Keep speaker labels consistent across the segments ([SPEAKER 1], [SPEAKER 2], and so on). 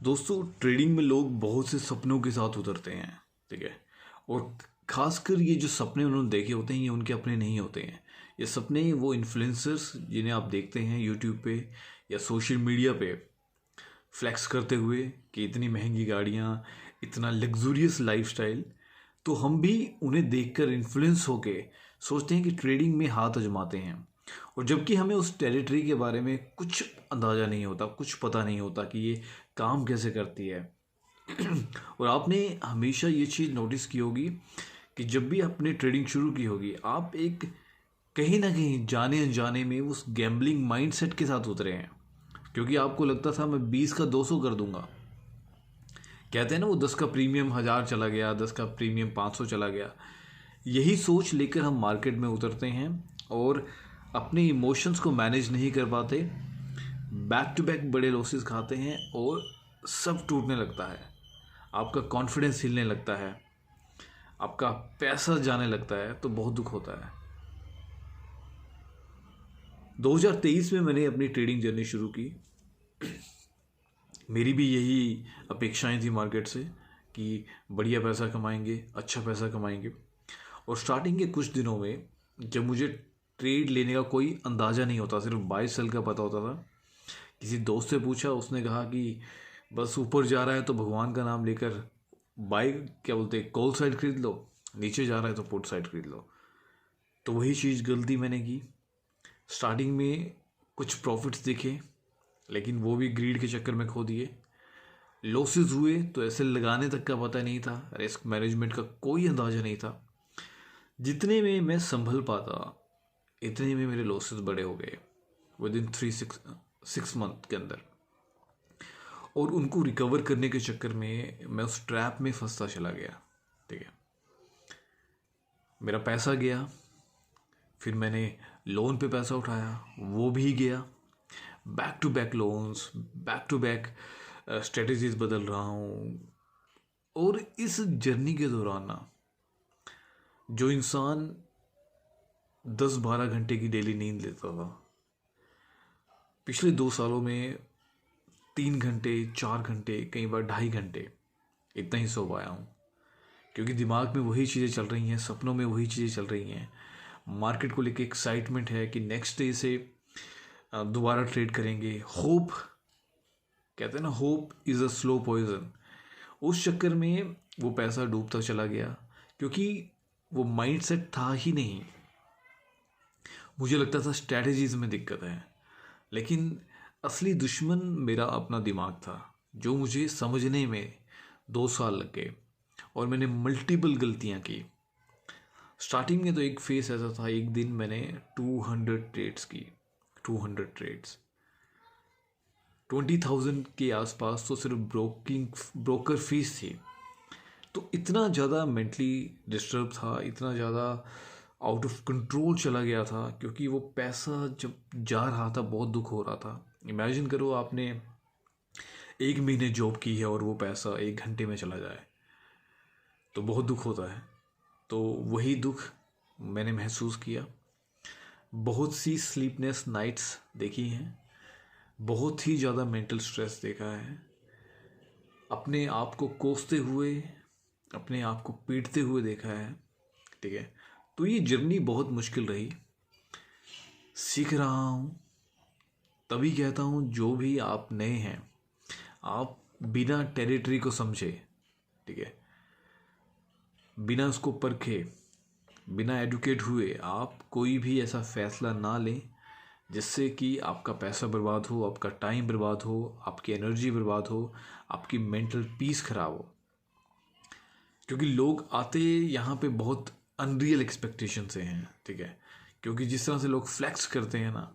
[SPEAKER 1] दोस्तों, ट्रेडिंग में लोग बहुत से सपनों के साथ उतरते हैं। ठीक है। और खासकर ये जो सपने उन्होंने देखे होते हैं ये उनके अपने नहीं होते हैं। ये सपने वो इन्फ्लुएंसर्स जिन्हें आप देखते हैं यूट्यूब पे या सोशल मीडिया पे फ्लैक्स करते हुए कि इतनी महंगी गाड़ियाँ, इतना लग्जूरियस लाइफस्टाइल, तो हम भी उन्हें देखकर इन्फ्लुएंस होके सोचते हैं कि ट्रेडिंग में हाथ आजमाते हैं। और जबकि हमें उस टेरिटरी के बारे में कुछ अंदाज़ा नहीं होता, कुछ पता नहीं होता कि ये काम कैसे करती है। और आपने हमेशा ये चीज़ नोटिस की होगी कि जब भी आपने ट्रेडिंग शुरू की होगी, आप एक कहीं ना कहीं जाने अनजाने में उस गैम्बलिंग माइंडसेट के साथ उतरे हैं। क्योंकि आपको लगता था मैं 20 का 200 कर दूंगा। कहते हैं ना, वो 10 का प्रीमियम 1000 चला गया, 10 का प्रीमियम 500 चला गया। यही सोच लेकर हम मार्केट में उतरते हैं और अपने इमोशंस को मैनेज नहीं कर पाते, बैक टू बैक बड़े लॉसेस खाते हैं और सब टूटने लगता है। आपका कॉन्फिडेंस हिलने लगता है, आपका पैसा जाने लगता है, तो बहुत दुख होता है। 2023 में मैंने अपनी ट्रेडिंग जर्नी शुरू की। मेरी भी यही अपेक्षाएं थी मार्केट से कि बढ़िया पैसा कमाएंगे, अच्छा पैसा कमाएंगे। और स्टार्टिंग के कुछ दिनों में जब मुझे ट्रेड लेने का कोई अंदाज़ा नहीं होता, सिर्फ बाय सेल का पता होता था, किसी दोस्त से पूछा, उसने कहा कि बस ऊपर जा रहा है तो भगवान का नाम लेकर बाय, क्या बोलते हैं, कॉल साइड खरीद लो, नीचे जा रहा है तो पुट साइड खरीद लो। तो वही चीज़ गलती मैंने की। स्टार्टिंग में कुछ प्रॉफिट्स दिखे, लेकिन वो भी ग्रीड के चक्कर में खो दिए। लॉसेस हुए तो ऐसे लगाने तक का पता नहीं था, रिस्क मैनेजमेंट का कोई अंदाज़ा नहीं था। जितने में मैं संभल पाता इतने में मेरे लॉसेस बड़े हो गए विद इन 6 मंथ के अंदर। और उनको रिकवर करने के चक्कर में मैं उस ट्रैप में फंसता चला गया। ठीक है। मेरा पैसा गया, फिर मैंने लोन पे पैसा उठाया, वो भी गया। Back to back loans, back to back strategies बदल रहा हूँ। और इस जर्नी के दौरान ना, जो इंसान 10-12 घंटे की डेली नींद लेता था, पिछले 2 सालों में 3 घंटे, 4 घंटे, कई बार 2.5 घंटे इतना ही सो पाया हूँ। क्योंकि दिमाग में वही चीज़ें चल रही हैं, सपनों में वही चीज़ें चल रही हैं। मार्केट को लेके एक्साइटमेंट है कि नेक्स्ट डे से दोबारा ट्रेड करेंगे। होप, कहते हैं ना, hope is a slow poison. उस चक्कर में वो पैसा डूबता चला गया, क्योंकि वो माइंडसेट था ही नहीं। मुझे लगता था स्ट्रैटेजीज में दिक्कत है, लेकिन असली दुश्मन मेरा अपना दिमाग था, जो मुझे समझने में 2 साल लग गए और मैंने मल्टीपल गलतियां की। स्टार्टिंग में तो एक फेस ऐसा था, एक दिन मैंने 200 ट्रेड्स की। 200 ट्रेड्स 20,000 के आसपास तो सिर्फ ब्रोकर फीस थी। तो इतना ज़्यादा मेंटली डिस्टर्ब था, इतना ज़्यादा आउट ऑफ कंट्रोल चला गया था, क्योंकि वो पैसा जब जा रहा था बहुत दुख हो रहा था। इमेजिन करो, आपने 1 महीने जॉब की है और वो पैसा 1 घंटे में चला जाए, तो बहुत दुख होता है। तो वही दुख मैंने महसूस किया। बहुत सी स्लीपलेस नाइट्स देखी हैं, बहुत ही ज़्यादा मेंटल स्ट्रेस देखा है, अपने आप को कोसते हुए, अपने आप को पीटते हुए देखा है। ठीक है। तो ये जर्नी बहुत मुश्किल रही। सीख रहा हूँ। तभी कहता हूँ, जो भी आप नए हैं, आप बिना टेरिटरी को समझे, ठीक है, बिना उसको परखे, बिना एडुकेट हुए आप कोई भी ऐसा फैसला ना लें जिससे कि आपका पैसा बर्बाद हो, आपका टाइम बर्बाद हो, आपकी एनर्जी बर्बाद हो, आपकी मेंटल पीस खराब हो। क्योंकि लोग आते यहाँ पे बहुत अनरियल एक्सपेक्टेशन से हैं। ठीक है। क्योंकि जिस तरह से लोग फ्लैक्स करते हैं ना,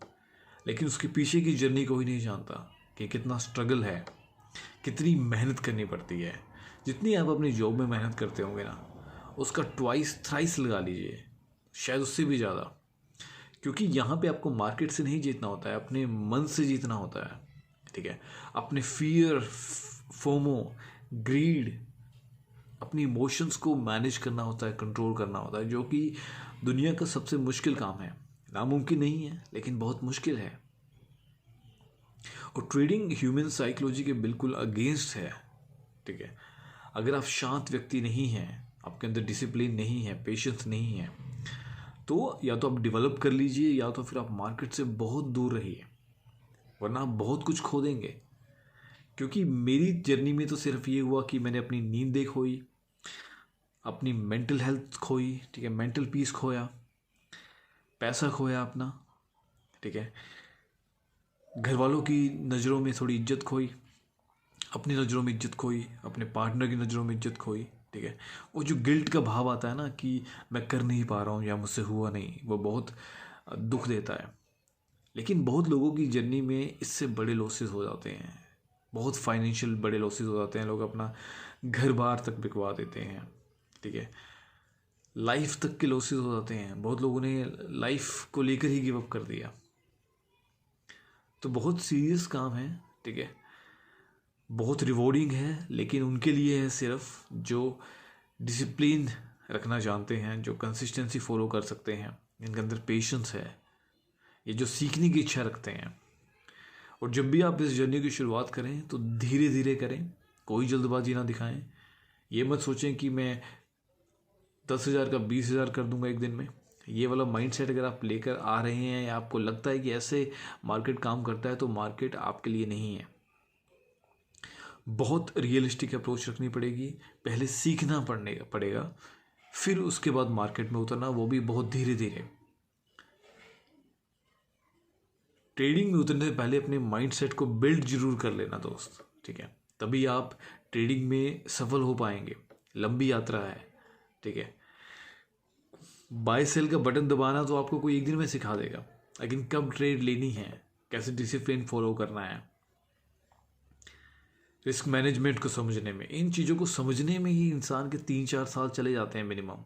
[SPEAKER 1] लेकिन उसके पीछे की जर्नी कोई नहीं जानता कि कितना स्ट्रगल है, कितनी मेहनत करनी पड़ती है। जितनी आप अपनी जॉब में मेहनत करते होंगे ना, उसका ट्वाइस थ्राइस लगा लीजिए, शायद उससे भी ज़्यादा। क्योंकि यहाँ पे आपको मार्केट से नहीं जीतना होता है, अपने मन से जीतना होता है। ठीक है। अपने फियर, फोमो, ग्रीड, अपनी इमोशंस को मैनेज करना होता है, कंट्रोल करना होता है, जो कि दुनिया का सबसे मुश्किल काम है। नामुमकिन नहीं है, लेकिन बहुत मुश्किल है। और ट्रेडिंग ह्यूमन साइकोलॉजी के बिल्कुल अगेंस्ट है, ठीक है। अगर आप शांत व्यक्ति नहीं हैं, आपके अंदर डिसिप्लिन नहीं है, पेशेंस नहीं है, तो या तो आप डेवलप कर लीजिए या तो फिर आप मार्केट से बहुत दूर रहिए, वरना आप बहुत कुछ खो देंगे। क्योंकि मेरी जर्नी में तो सिर्फ ये हुआ कि मैंने अपनी नींद खोई, अपनी मेंटल हेल्थ खोई, ठीक है, मेंटल पीस खोया, पैसा खोया अपना, ठीक है, घर वालों की नज़रों में थोड़ी इज्जत खोई, अपनी नज़रों में इज्जत खोई, अपने पार्टनर की नज़रों में इज्जत खोई, ठीक है। वो जो गिल्ट का भाव आता है ना कि मैं कर नहीं पा रहा हूँ या मुझसे हुआ नहीं, वो बहुत दुख देता है। लेकिन बहुत लोगों की जर्नी में इससे बड़े लॉसेस हो जाते हैं, बहुत फाइनेंशियल बड़े लॉसेस हो जाते हैं। लोग अपना घर बार तक बिकवा देते हैं, ठीक है, लाइफ तक के लॉसेस हो जाते हैं। बहुत लोगों ने लाइफ को लेकर ही गिव अप कर दिया। तो बहुत सीरियस काम है, ठीक है, बहुत रिवॉर्डिंग है, लेकिन उनके लिए है सिर्फ जो डिसिप्लिन रखना जानते हैं, जो कंसिस्टेंसी फॉलो कर सकते हैं, इनके अंदर पेशेंस है, ये जो सीखने की इच्छा रखते हैं। और जब भी आप इस जर्नी की शुरुआत करें तो धीरे धीरे करें, कोई जल्दबाजी ना दिखाएं। ये मत सोचें कि मैं 10,000 का 20,000 कर दूंगा एक दिन में। ये वाला माइंडसेट अगर आप लेकर आ रहे हैं या आपको लगता है कि ऐसे मार्केट काम करता है, तो मार्केट आपके लिए नहीं है। बहुत रियलिस्टिक अप्रोच रखनी पड़ेगी, पहले सीखना पड़ेगा, फिर उसके बाद मार्केट में उतरना, वो भी बहुत धीरे धीरे। ट्रेडिंग में उतरने से पहले अपने माइंडसेट को बिल्ड जरूर कर लेना दोस्त, ठीक है, तभी आप ट्रेडिंग में सफल हो पाएंगे। लंबी यात्रा है, ठीक है। बाय सेल का बटन दबाना तो आपको कोई एक दिन में सिखा देगा, लेकिन कब ट्रेड लेनी है, कैसे डिसिप्लिन फॉलो करना है, रिस्क मैनेजमेंट को समझने में, इन चीज़ों को समझने में ही इंसान के 3-4 साल चले जाते हैं मिनिमम,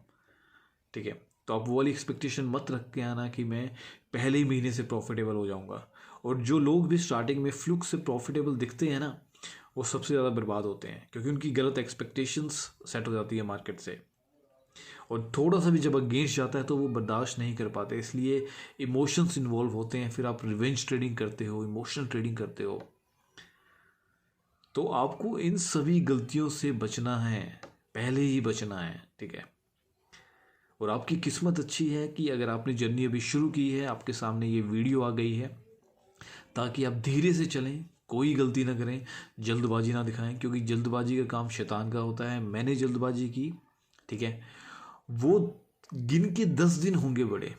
[SPEAKER 1] ठीक है। तो आप वो वाली एक्सपेक्टेशन मत रख के आना कि मैं पहले ही महीने से प्रॉफिटेबल हो जाऊंगा। और जो लोग भी स्टार्टिंग में फ्लुक से प्रॉफिटेबल दिखते हैं ना, वो सबसे ज़्यादा बर्बाद होते हैं, क्योंकि उनकी गलत एक्सपेक्टेशंस सेट हो जाती है मार्केट से। और थोड़ा सा भी जब अगेंस्ट जाता है तो वो बर्दाश्त नहीं कर पाते, इसलिए इमोशंस इन्वॉल्व होते हैं। फिर आप रिवेंज ट्रेडिंग करते हो, इमोशनल ट्रेडिंग करते हो। तो आपको इन सभी गलतियों से बचना है, पहले ही बचना है, ठीक है। और आपकी किस्मत अच्छी है कि अगर आपने जर्नी अभी शुरू की है, आपके सामने ये वीडियो आ गई है, ताकि आप धीरे से चलें, कोई गलती ना करें, जल्दबाजी ना दिखाएं, क्योंकि जल्दबाजी का काम शैतान का होता है। मैंने जल्दबाजी की, ठीक है, वो गिन के 10 दिन होंगे बड़े,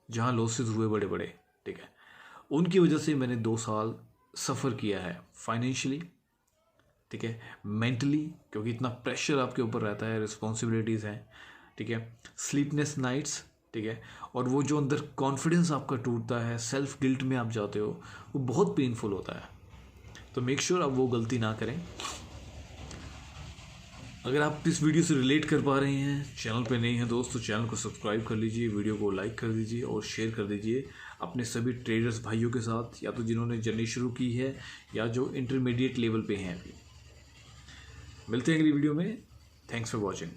[SPEAKER 1] जहाँ लॉसेस हुए बड़े बड़े, ठीक है। उनकी वजह से मैंने 2 साल सफ़र किया है फाइनेंशियली, ठीक है, मेंटली, क्योंकि इतना प्रेशर आपके ऊपर रहता है, रिस्पॉन्सिबिलिटीज़ हैं, ठीक है, स्लीपलेस नाइट्स, ठीक है। और वो जो अंदर कॉन्फिडेंस आपका टूटता है, सेल्फ गिल्ट में आप जाते हो, वो बहुत पेनफुल होता है। तो मेक श्योर आप वो गलती ना करें। अगर आप इस वीडियो से रिलेट कर पा रहे हैं, चैनल पे नए हैं दोस्त, तो चैनल को सब्सक्राइब कर लीजिए, वीडियो को लाइक कर दीजिए और शेयर कर दीजिए अपने सभी ट्रेडर्स भाइयों के साथ, या तो जिन्होंने जर्नी शुरू की है या जो इंटरमीडिएट लेवल पे हैं अभी। मिलते हैं अगली वीडियो में। Thanks for watching.